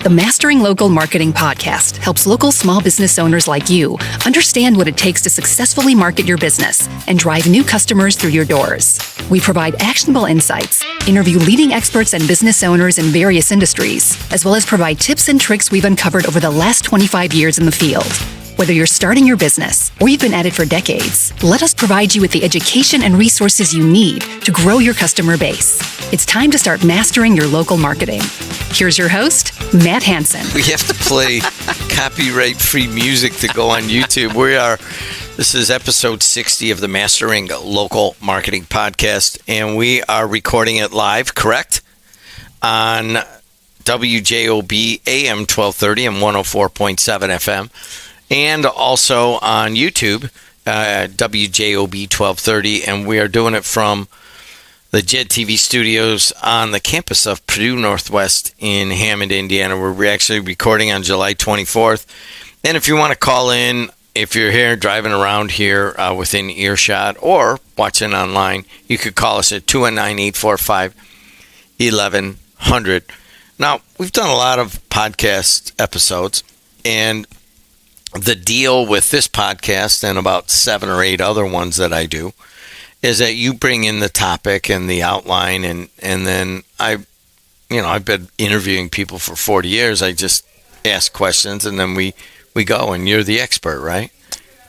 The Mastering Local Marketing podcast helps local small business owners like you understand what it takes to successfully market your business and drive new customers through your doors. We provide actionable insights, interview leading experts and business owners in various industries, as well as provide tips and tricks we've uncovered over the last 25 years in the field. Whether you're starting your business or you've been at it for decades, let us provide you with the education and resources you need to grow your customer base. It's time to start mastering your local marketing. Here's your host, Matt Hansen. We have to play copyright-free music to go on YouTube. This is episode 60 of the Mastering Local Marketing podcast, and we are recording it live, correct? On WJOB AM 1230 and 104.7 FM. And also on YouTube, WJOB 1230, and we are doing it from the JED TV studios on the campus of Purdue Northwest in Hammond, Indiana. We're actually recording on July 24th. And if you want to call in, if you're here driving around here within earshot or watching online, you could call us at 219-845-1100. Now, we've done a lot of podcast episodes, and the deal with this podcast and about 7 or 8 other ones that I do is that you bring in the topic and the outline, and then I've been interviewing people for 40 years. I just ask questions and then we go, and you're the expert, right?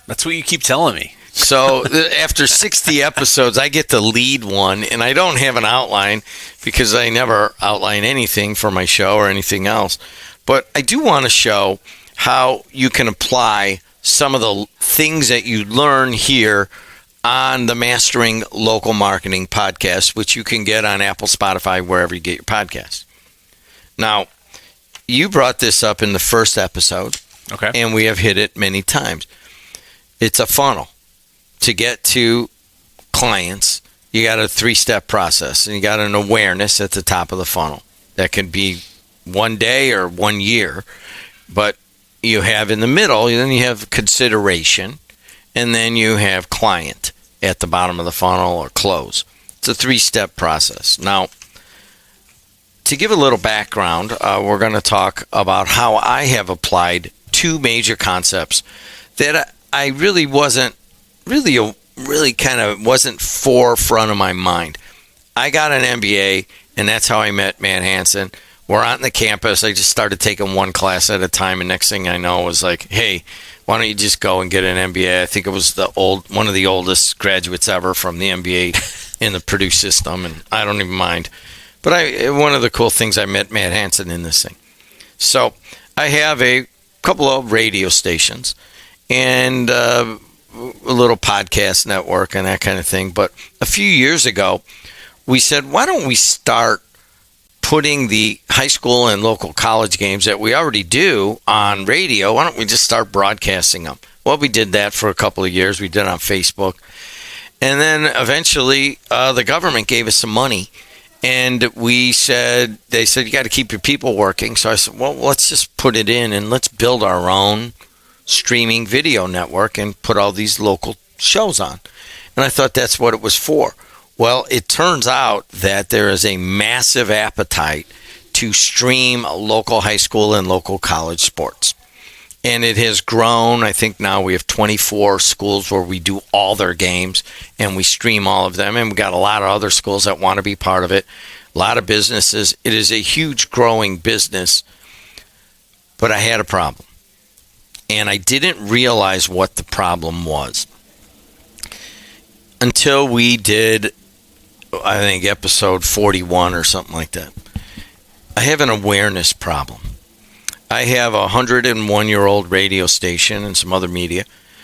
That's what you keep telling me. So after 60 episodes, I get to lead one, and I don't have an outline because I never outline anything for my show or anything else. But I do want to show how you can apply some of the things that you learn here on the Mastering Local Marketing podcast, which you can get on Apple, Spotify, wherever you get your podcasts. Now, you brought this up in the first episode, okay, and we have hit it many times. It's a funnel. To get to clients, you got a 3-step process, and you got an awareness at the top of the funnel. That could be 1 day or 1 year, but you have in the middle, then you have consideration, and then you have client at the bottom of the funnel or close. It's a 3-step process. Now, to give a little background, we're going to talk about how I have applied 2 major concepts that I really wasn't forefront of my mind. I got an MBA, and that's how I met Matt Hansen. We're on the campus. I just started taking one class at a time, and next thing I know was like, hey, why don't you just go and get an MBA? I think it was one of the oldest graduates ever from the MBA in the Purdue system, and I don't even mind. But one of the cool things, I met Matt Hansen in this thing. So I have a couple of radio stations and a little podcast network and that kind of thing. But a few years ago, we said, why don't we start putting the high school and local college games that we already do on radio? Why don't we just start broadcasting them? Well, we did that for a couple of years. We did it on Facebook. And then eventually the government gave us some money, and they said, you got to keep your people working. So I said, well, let's just put it in and let's build our own streaming video network and put all these local shows on. And I thought that's what it was for. Well, it turns out that there is a massive appetite to stream local high school and local college sports. And it has grown. I think now we have 24 schools where we do all their games and we stream all of them. And we got a lot of other schools that want to be part of it. A lot of businesses. It is a huge growing business. But I had a problem. And I didn't realize what the problem was until we did, I think, episode 41 or something like that. I have an awareness problem. I have a 101-year-old radio station and some other media.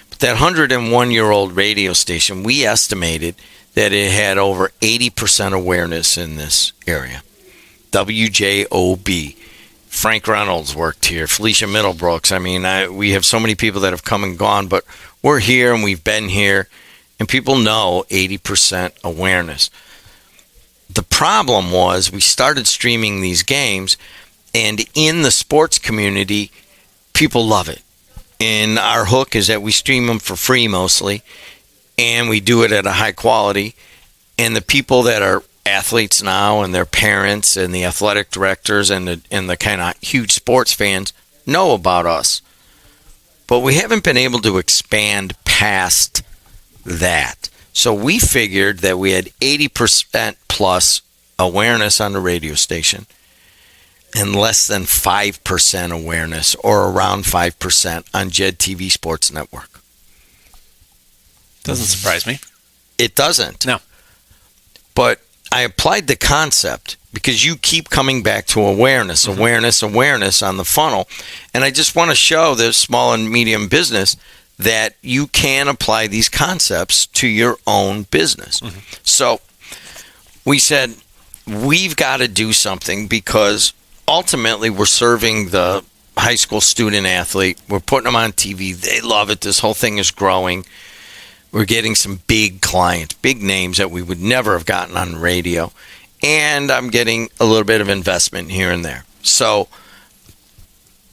But that 101-year-old radio station, we estimated that it had over 80% awareness in this area. WJOB. Frank Reynolds worked here. Felicia Middlebrooks. I mean, we have so many people that have come and gone, but we're here and we've been here. And people know 80% awareness. The problem was we started streaming these games, and in the sports community, people love it. And our hook is that we stream them for free mostly, and we do it at a high quality. And the people that are athletes now and their parents and the athletic directors and the kind of huge sports fans know about us. But we haven't been able to expand past that. So we figured that we had 80% plus awareness on the radio station and less than 5% awareness, or around 5%, on Jed TV Sports Network. Doesn't surprise me. It doesn't. No. But I applied the concept because you keep coming back to awareness on the funnel. And I just want to show this small and medium business that you can apply these concepts to your own business. So we said, we've got to do something, because ultimately we're serving the high school student athlete. We're putting them on TV. They love it. This whole thing is growing. We're getting some big clients, big names that we would never have gotten on radio. And I'm getting a little bit of investment here and there. So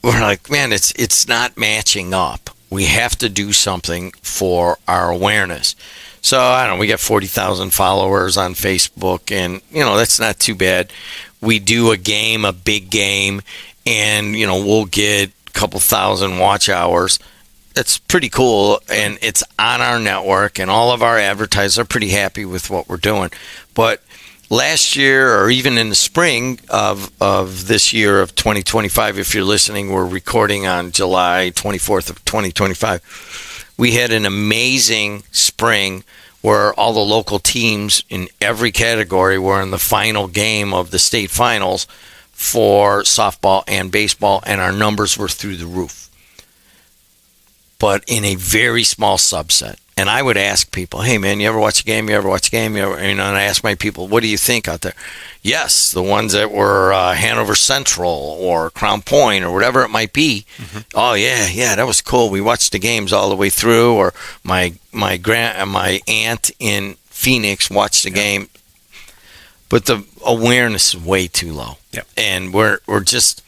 we're like, man, it's not matching up. We have to do something for our awareness. So I don't know, we got 40,000 followers on Facebook, and that's not too bad. We do a big game, and we'll get a couple thousand watch hours. It's pretty cool, and it's on our network, and all of our advertisers are pretty happy with what we're doing. But last year, or even in the spring of this year of 2025, if you're listening, we're recording on July 24th of 2025. We had an amazing spring where all the local teams in every category were in the final game of the state finals for softball and baseball, and our numbers were through the roof. But in a very small subset. And I would ask people, hey, man, you ever watch a game? And I ask my people, what do you think out there? Yes, the ones that were Hanover Central or Crown Point or whatever it might be. Oh, yeah, that was cool. We watched the games all the way through. Or my aunt in Phoenix watched the game. But the awareness is way too low. Yep. And we're just,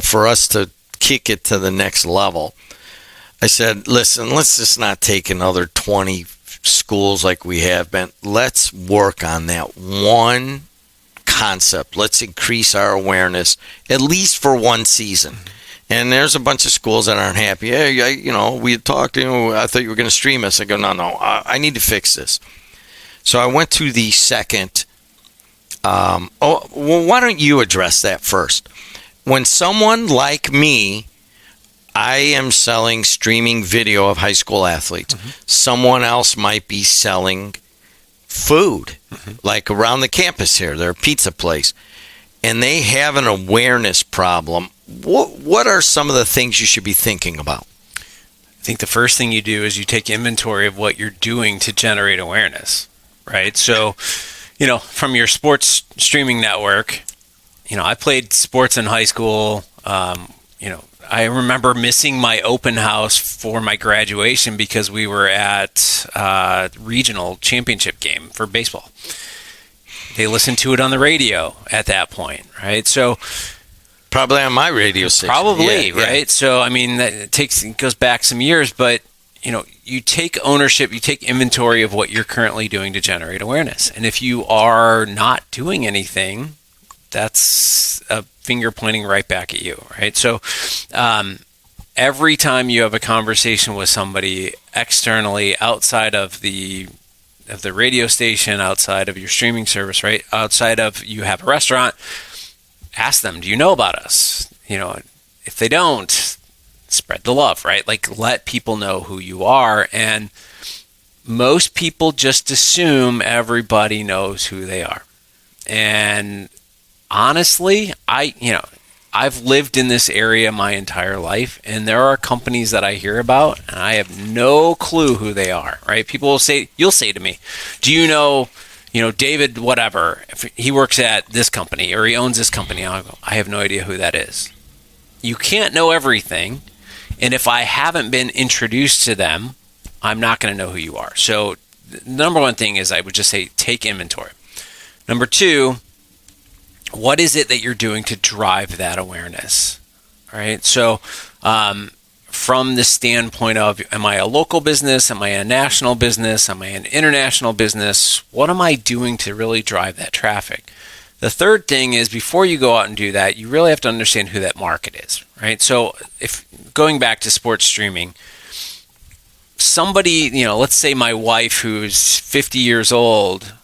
for us to kick it to the next level, I said, listen, let's just not take another 20 schools like we have been. Let's work on that one concept. Let's increase our awareness, at least for one season. And there's a bunch of schools that aren't happy. Hey, we had talked, I thought you were going to stream us. I go, no, I need to fix this. So I went to the second. Why don't you address that first? When someone like me, I am selling streaming video of high school athletes. Someone else might be selling food, like around the campus here. They're a pizza place, and they have an awareness problem. What are some of the things you should be thinking about? I think the first thing you do is you take inventory of what you're doing to generate awareness, right? So, from your sports streaming network, I played sports in high school. I remember missing my open house for my graduation because we were at a regional championship game for baseball. They listened to it on the radio at that point, right? So probably on my radio station. Probably, right? Yeah. So, it goes back some years, but you take ownership, you take inventory of what you're currently doing to generate awareness. And if you are not doing anything, that's a finger pointing right back at you, right? So every time you have a conversation with somebody externally outside of the radio station, outside of your streaming service, right? Outside of you have a restaurant, ask them, do you know about us? If they don't, spread the love, right? Like, let people know who you are. And most people just assume everybody knows who they are. And honestly, I've lived in this area my entire life, and there are companies that I hear about, and I have no clue who they are, right? You'll say to me, do you know, David, whatever, if he works at this company or he owns this company? I'll go, I have no idea who that is. You can't know everything, and if I haven't been introduced to them, I'm not going to know who you are. So the number one thing is I would just say take inventory. Number two, what is it that you're doing to drive that awareness? All right. So from the standpoint of, am I a local business? Am I a national business? Am I an international business? What am I doing to really drive that traffic? The third thing is, before you go out and do that, you really have to understand who that market is, right? So if going back to sports streaming, somebody, let's say my wife who's 50 years old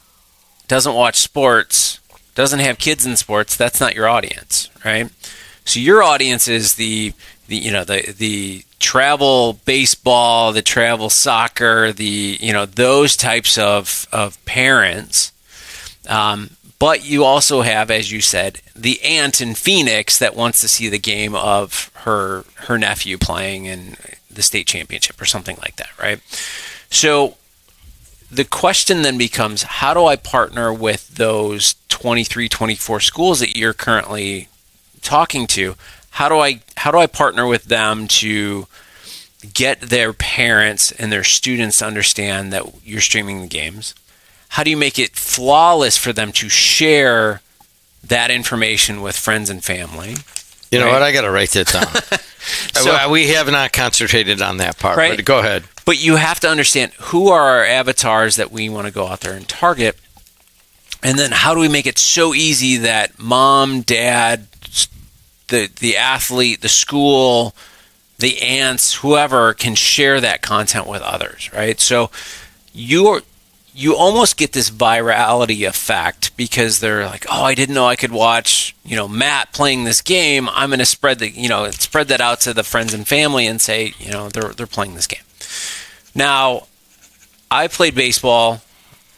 doesn't watch sports, doesn't have kids in sports, that's not your audience, right? So your audience is the travel baseball, the travel soccer, those types of parents. But you also have, as you said, the aunt in Phoenix that wants to see the game of her nephew playing in the state championship or something like that, right? So the question then becomes, how do I partner with those 23, 24 schools that you're currently talking to? How do I partner with them to get their parents and their students to understand that you're streaming the games? How do you make it flawless for them to share that information with friends and family? You know what? I got to write that down. So, we have not concentrated on that part, right? But go ahead. But you have to understand who are our avatars that we want to go out there and target. And then how do we make it so easy that mom, dad, the athlete, the school, the aunts, whoever can share that content with others, right? So you almost get this virality effect because they're like, oh, I didn't know I could watch, Matt playing this game. I'm going to spread that out to the friends and family and say, they're playing this game. Now, I played baseball,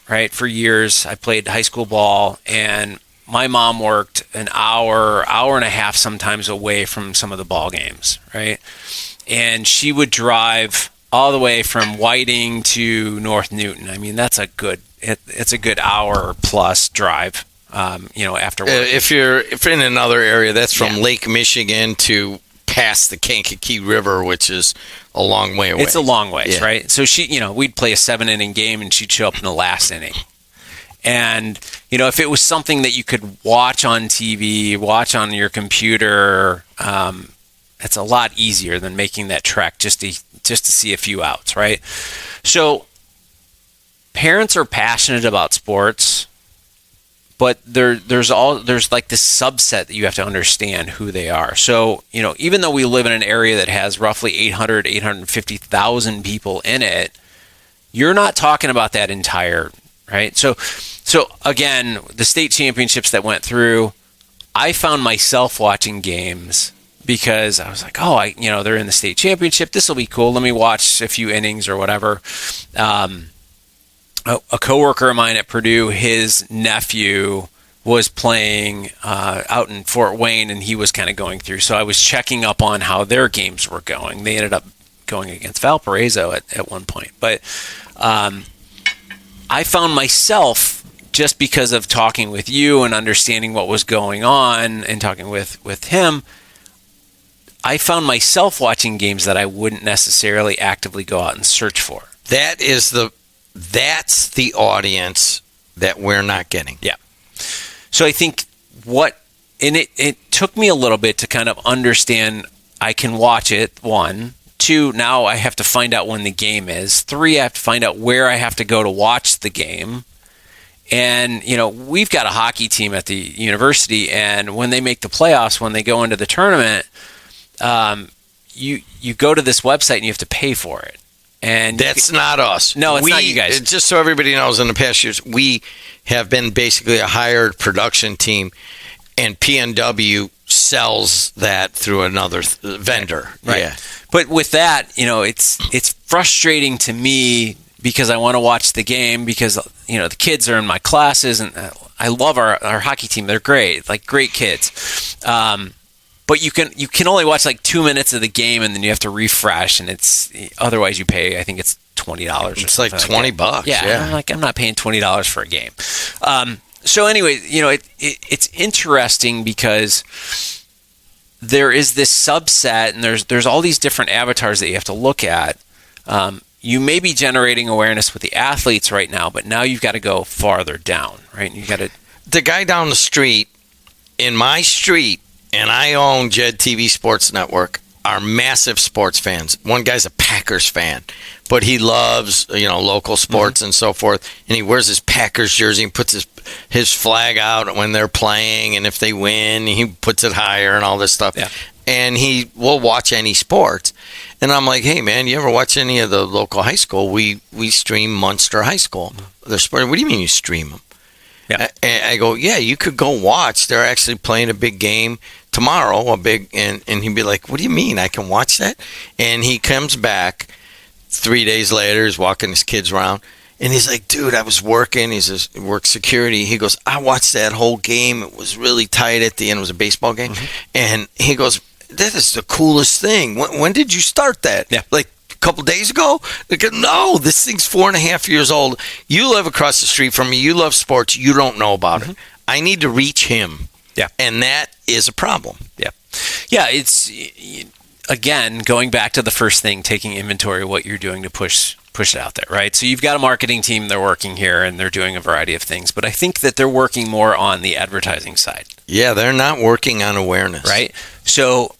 right, for years. I played high school ball, and my mom worked an hour and a half sometimes away from some of the ball games, right? And she would drive all the way from Whiting to North Newton. I mean, that's it's a good hour plus drive, after work. If you're in another area, that's from Lake Michigan to past the Kankakee River, which is a long way away. It's a long ways, right? So we'd play a 7-inning game, and she'd show up in the last inning. And, if it was something that you could watch on TV, watch on your computer, it's a lot easier than making that trek just to see a few outs, right? So parents are passionate about sports, but there's like this subset that you have to understand who they are. So, even though we live in an area that has roughly 850,000 people in it, you're not talking about that entire, right? So again, the state championships that went through, I found myself watching games because I was like, they're in the state championship. This will be cool. Let me watch a few innings or whatever. A coworker of mine at Purdue, his nephew was playing out in Fort Wayne, and he was kind of going through. So I was checking up on how their games were going. They ended up going against Valparaiso at one point. But I found myself, just because of talking with you and understanding what was going on and talking with him, I found myself watching games that I wouldn't necessarily actively go out and search for. That's the audience that we're not getting. Yeah. So I think it took me a little bit to kind of understand I can watch it, 1. 2, now I have to find out when the game is. 3, I have to find out where I have to go to watch the game. And, we've got a hockey team at the university, and when they make the playoffs, when they go into the tournament, you go to this website and you have to pay for it. And that's not us. No, it's not you guys. Just so everybody knows, in the past years, we have been basically a hired production team, and PNW sells that through another vendor. Right. Yeah. But with that, it's frustrating to me because I want to watch the game because, the kids are in my classes, and I love our hockey team. They're great, like great kids. But you can only watch like 2 minutes of the game, and then you have to refresh, and otherwise you pay, I think it's $20. It's like $20. Yeah. I'm not paying $20 for a game. So anyway, it's interesting because there is this subset, and there's all these different avatars that you have to look at. You may be generating awareness with the athletes right now, but now you've got to go farther down, right? You got to. The guy down the street, in my street, and I own Jed TV Sports Network. are massive sports fans. One guy's a Packers fan, but he loves, local sports and so forth. And he wears his Packers jersey and puts his flag out when they're playing. And if they win, he puts it higher and all this stuff. Yeah. And he will watch any sports. And I'm like, hey, man, you ever watch any of the local high school? We stream Munster High School. Their sport. What do you mean you stream them? Yeah. And I go, yeah, you could go watch. They're actually playing a big game tomorrow, and he'd be like, what do you mean I can watch that? And he comes back 3 days later, he's walking his kids around, and he's like, dude, I was working. He says, work security. He goes, I watched that whole game. It was really tight at the end. It was a baseball game. And he goes, that is the coolest thing. When did you start that? Yeah. Like a couple days ago? Like, no, this thing's 4.5 years old. You live across the street from me. You love sports. You don't know about it. I need to reach him. Yeah. And that is a problem. Yeah. Yeah. It's, again, going back to the first thing, taking inventory of what you're doing to push it out there, right? So you've got a marketing team, they're working here and they're doing a variety of things, but I think that they're working more on the advertising side. Yeah, they're not working on awareness. Right? So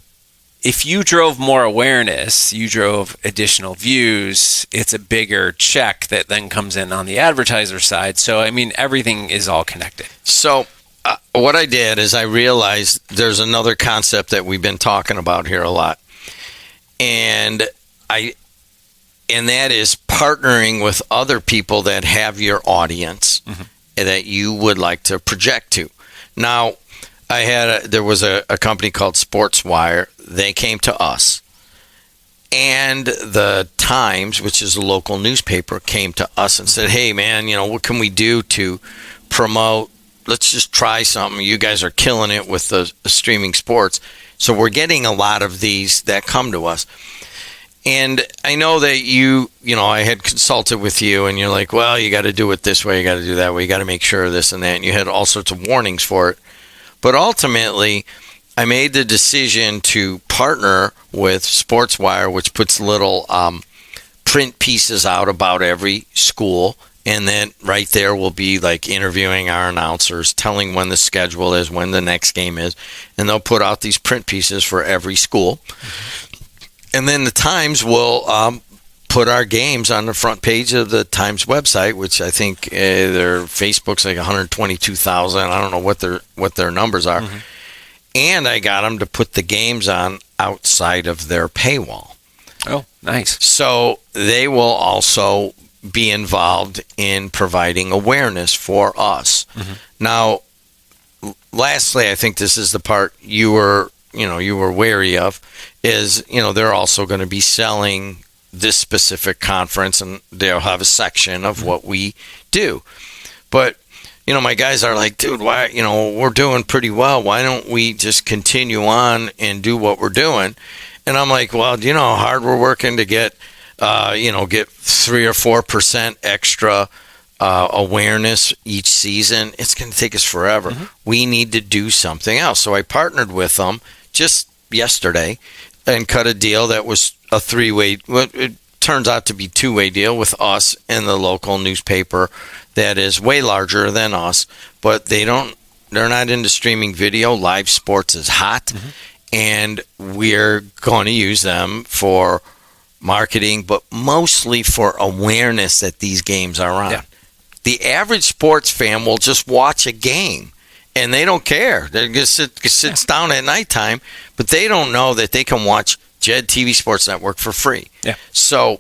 if you drove more awareness, you drove additional views, it's a bigger check that then comes in on the advertiser side. So, I mean, everything is all connected. So what I did is I realized there's another concept that we've been talking about here a lot. And that is partnering with other people that have your audience that you would like to project to. Now, there was a company called SportsWire. They came to us. And the Times, which is a local newspaper, came to us and said, hey, man, what can we do to promote? Let's just try something. You guys are killing it with the streaming sports. So we're getting a lot of these that come to us. And I know that I had consulted with you and you're like, well, you got to do it this way. You got to do that way. You got to make sure of this and that. And you had all sorts of warnings for it. But ultimately, I made the decision to partner with SportsWire, which puts little print pieces out about every school. And then right there will be like interviewing our announcers, telling when the schedule is, when the next game is. And they'll put out these print pieces for every school. And then the Times will put our games on the front page of the Times website, which I think their Facebook's like 122,000. I don't know what their numbers are. And I got them to put the games on outside of their paywall. Oh, nice. So they will also be involved in providing awareness for us. Now, lastly, I think this is the part you were wary of, is, they're also going to be selling this specific conference and they'll have a section of what we do. But, my guys are like, dude, why, we're doing pretty well. Why don't we just continue on and do what we're doing? And I'm like, well, do you know how hard we're working to get 3 or 4% extra awareness each season? It's going to take us forever. We need to do something else. So I partnered with them just yesterday and cut a deal that was a 3-way. Well, it turns out to be 2-way deal with us and the local newspaper that is way larger than us, but they're not into streaming video. Live sports is hot, and we're going to use them for marketing, but mostly for awareness that these games are on. The average sports fan will just watch a game and they don't care. They just sits down at nighttime, but they don't know that they can watch Jed TV Sports Network for free. So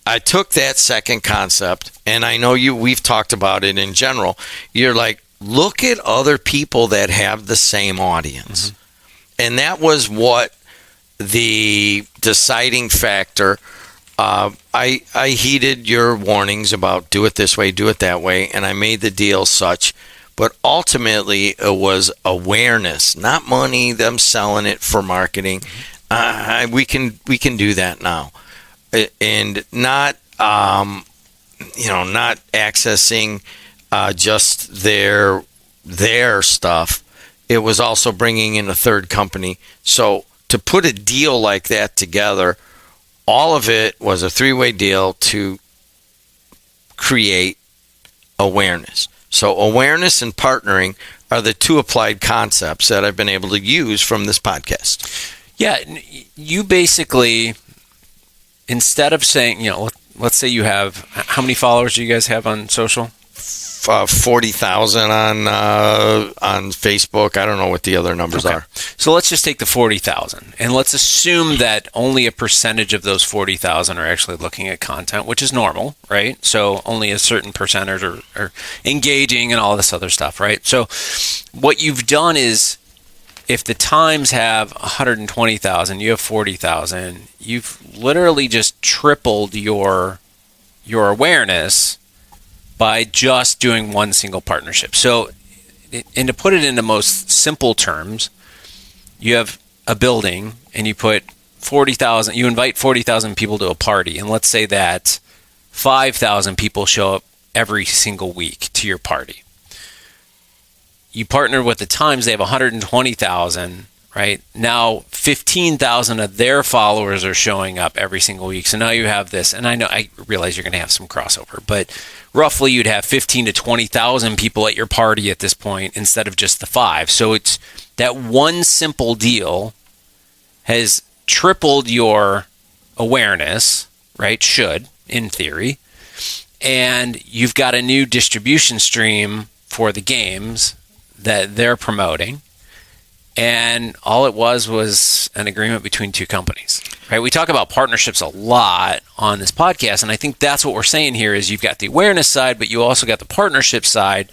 I took that second concept, and I know we've talked about it in general. You're like, look at other people that have the same audience. And that was what the deciding factor. I heeded your warnings about do it this way, do it that way, and I made the deal such. But ultimately, it was awareness, not money, them selling it for marketing. We can do that now, and not not accessing just their stuff. It was also bringing in a third company. So to put a deal like that together, all of it was a 3-way deal to create awareness. So awareness and partnering are the two applied concepts that I've been able to use from this podcast. Yeah, you basically, instead of saying, let's say you have, how many followers do you guys have on social? 40,000 on Facebook. I don't know what the other numbers are. So let's just take the 40,000, and let's assume that only a percentage of those 40,000 are actually looking at content, which is normal, right? So only a certain percentage are engaging and all this other stuff, right? So what you've done is, if the Times have 120,000, you have 40,000, you've literally just tripled your awareness by just doing one single partnership. So, and to put it into most simple terms, you have a building and you put 40,000, you invite 40,000 people to a party, and let's say that 5,000 people show up every single week to your party. You partner with the Times, they have 120,000, right? Now 15,000 of their followers are showing up every single week. So now you have this, and I realize you're going to have some crossover, but roughly you'd have 15 to 20,000 people at your party at this point instead of just the 5. So it's that one simple deal has tripled your awareness, right? Should, in theory. And you've got a new distribution stream for the games that they're promoting. And all it was an agreement between two companies, right? We talk about partnerships a lot on this podcast, and I think that's what we're saying here is you've got the awareness side, but you also got the partnership side,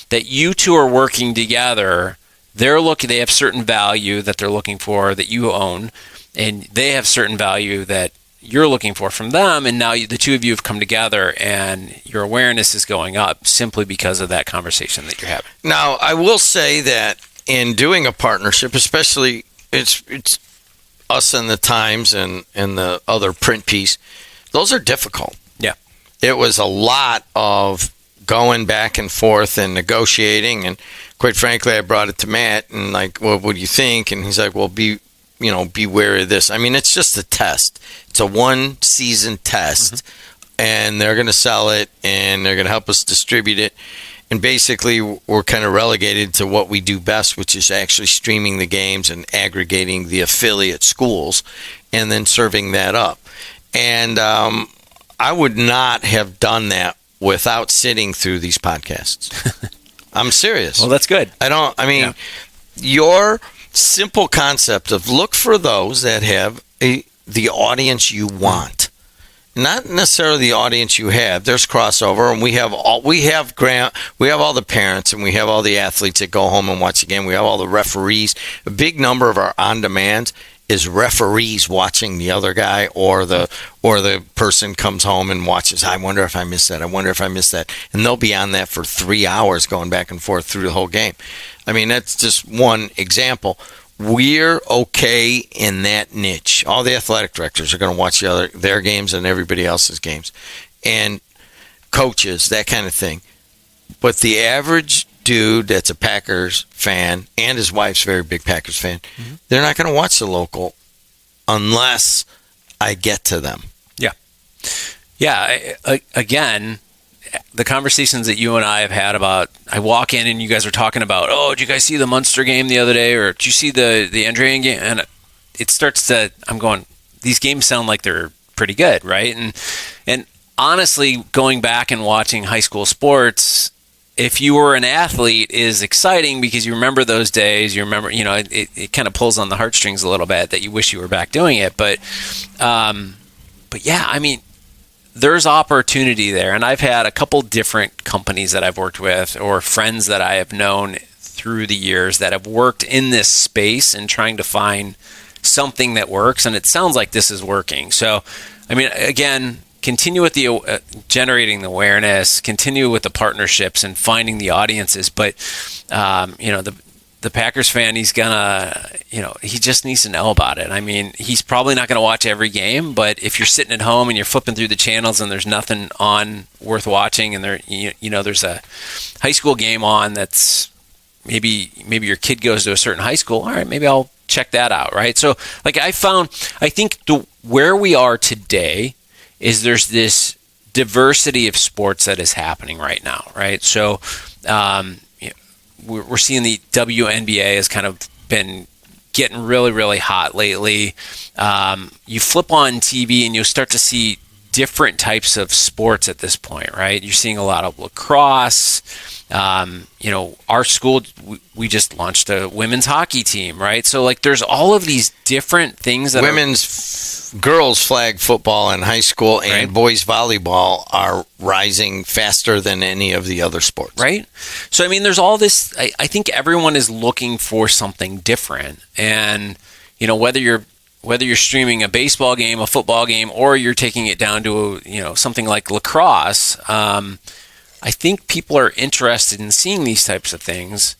that you two are working together. They have certain value that they're looking for that you own, and they have certain value that you're looking for from them, and now the two of you have come together, and your awareness is going up simply because of that conversation that you're having. Now, I will say that in doing a partnership, especially it's us and the Times and the other print piece, those are difficult. Yeah. It was a lot of going back and forth and negotiating, and quite frankly, I brought it to Matt and like, well, what do you think? And he's like, well, be wary of this. I mean, it's just a test. It's a 1-season test, and they're going to sell it, and they're going to help us distribute it. And basically, we're kind of relegated to what we do best, which is actually streaming the games and aggregating the affiliate schools and then serving that up. And I would not have done that without sitting through these podcasts. I'm serious. Well, that's good. Your simple concept of look for those that have the audience you want. Not necessarily the audience you have. There's crossover, and we have all the parents, and we have all the athletes that go home and watch the game. We have all the referees. A big number of our on-demand is referees watching the other guy, or the person comes home and watches. I wonder if I missed that. I wonder if I missed that, and they'll be on that for 3 hours, going back and forth through the whole game. I mean, that's just one example. We're okay in that niche. All the athletic directors are going to watch their games and everybody else's games, and coaches, that kind of thing. But the average dude that's a Packers fan, and his wife's a very big Packers fan, they're not going to watch the local unless I get to them. Yeah. Yeah. Again, the conversations that you and I have had about, I walk in and you guys are talking about, oh, did you guys see the Munster game the other day? Or did you see the Andrean game? And it starts to, I'm going, these games sound like they're pretty good, right? And honestly, going back and watching high school sports, if you were an athlete, is exciting because you remember those days. You remember, it kind of pulls on the heartstrings a little bit that you wish you were back doing it. But yeah, I mean, there's opportunity there. And I've had a couple different companies that I've worked with, or friends that I have known through the years that have worked in this space and trying to find something that works. And it sounds like this is working. So, I mean, again, continue with the generating the awareness, continue with the partnerships and finding the audiences. But, the Packers fan, he's gonna, he just needs to know about it. I mean, he's probably not going to watch every game, but if you're sitting at home and you're flipping through the channels and there's nothing on worth watching, and there's a high school game on that's maybe your kid goes to a certain high school, all right, maybe I'll check that out, right? So, like, I think where we are today is there's this diversity of sports that is happening right now, right? So, we're seeing the WNBA has kind of been getting really, really hot lately. You flip on TV and you'll start to see different types of sports at this point, right? You're seeing a lot of lacrosse. Our school, we just launched a women's hockey team, right? So like there's all of these different things that girls flag football in high school and right? boys volleyball are rising faster than any of the other sports. Right. So, I mean, there's all this, I think everyone is looking for something different. And, whether you're streaming a baseball game, a football game, or you're taking it down to something like lacrosse, I think people are interested in seeing these types of things.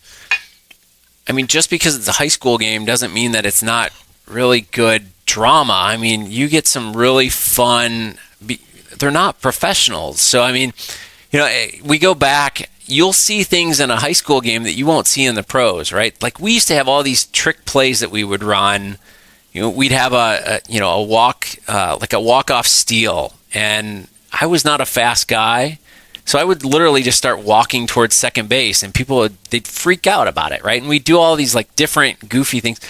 I mean, just because it's a high school game doesn't mean that it's not really good drama. I mean, you get some really fun. They're not professionals, so I mean, we go back. You'll see things in a high school game that you won't see in the pros, right? Like we used to have all these trick plays that we would run. We'd have a walk-off steal, and I was not a fast guy, so I would literally just start walking towards second base, and they'd freak out about it, right? And we'd do all these like different goofy things.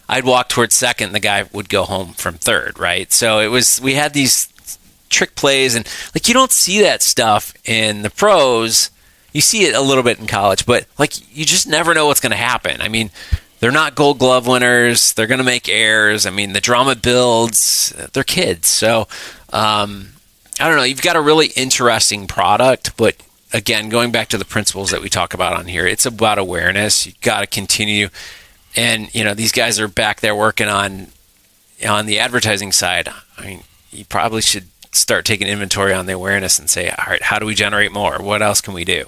I'd walk towards second, and the guy would go home from third, right? So we had these trick plays, and like you don't see that stuff in the pros. You see it a little bit in college, but like you just never know what's going to happen. I mean, they're not Gold Glove winners. They're going to make errors. I mean, the drama builds. They're kids. So, I don't know. You've got a really interesting product, but again, going back to the principles that we talk about on here, it's about awareness. You got to continue. And, these guys are back there working on the advertising side. I mean, you probably should start taking inventory on the awareness and say, all right, how do we generate more? What else can we do?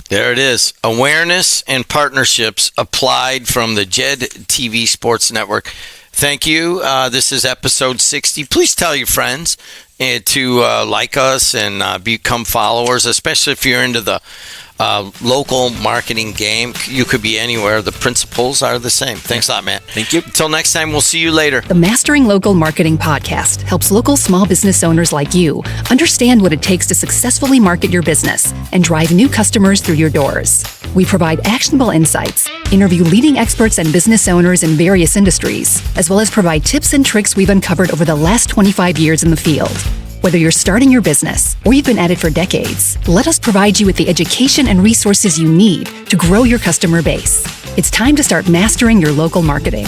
There it is. Awareness and partnerships applied from the JED TV Sports Network. Thank you. This is episode 60. Please tell your friends to like us and become followers, especially if you're into the local marketing game. You could be anywhere. The principles are the same. Thanks a lot, Matt. Thank you. Until next time, we'll see you later. The Mastering Local Marketing podcast helps local small business owners like you understand what it takes to successfully market your business and drive new customers through your doors. We provide actionable insights, interview leading experts and business owners in various industries, as well as provide tips and tricks we've uncovered over the last 25 years in the field. Whether you're starting your business or you've been at it for decades, let us provide you with the education and resources you need to grow your customer base. It's time to start mastering your local marketing.